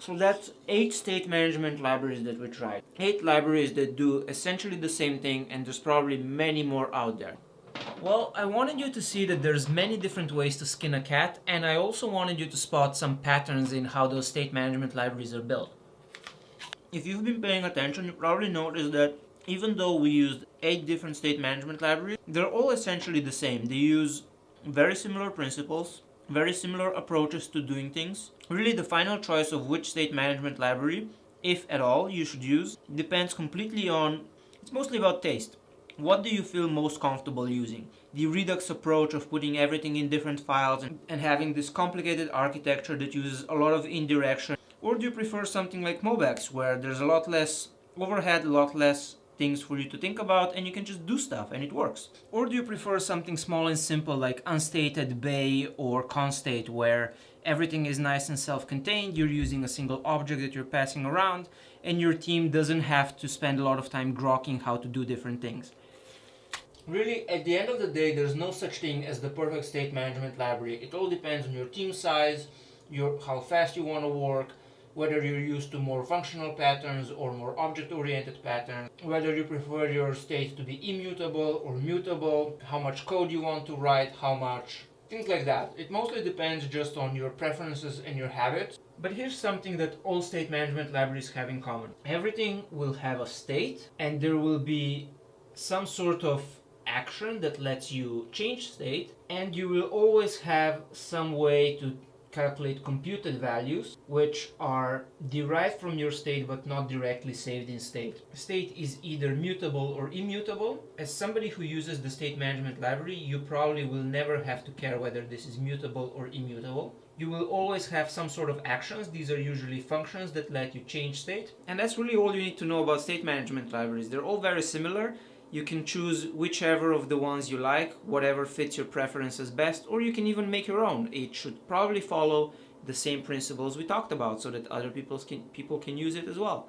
So that's 8 state management libraries that we tried. 8 libraries that do essentially the same thing, and there's probably many more out there. Well, I wanted you to see that there's many different ways to skin a cat, and I also wanted you to spot some patterns in how those state management libraries are built. If you've been paying attention, you probably noticed that even though we used 8 different state management libraries, they're all essentially the same. They use very similar principles, very similar approaches to doing things. Really, the final choice of which state management library, if at all, you should use depends completely on, it's mostly about taste. What do you feel most comfortable using? The Redux approach of putting everything in different files and having this complicated architecture that uses a lot of indirection? Or do you prefer something like Mobex, where there's a lot less overhead, a lot less things for you to think about, and you can just do stuff and it works? Or do you prefer something small and simple like unstated bay or constate, where everything is nice and self-contained, you're using a single object that you're passing around, and your team doesn't have to spend a lot of time grokking how to do different things? Really, at the end of the day, there's no such thing as the perfect state management library. It all depends on your team size, how fast you want to work, whether you're used to more functional patterns or more object-oriented patterns, whether you prefer your state to be immutable or mutable, how much code you want to write, how much, things like that. It mostly depends just on your preferences and your habits. But here's something that all state management libraries have in common. Everything will have a state, and there will be some sort of action that lets you change state, and you will always have some way to calculate computed values which are derived from your state but not directly saved in state. State is either mutable or immutable. As somebody who uses the state management library, you probably will never have to care whether this is mutable or immutable. You will always have some sort of actions. These are usually functions that let you change state. And that's really all you need to know about state management libraries. They're all very similar. You can choose whichever of the ones you like, whatever fits your preferences best, or you can even make your own. It should probably follow the same principles we talked about so that other people can use it as well.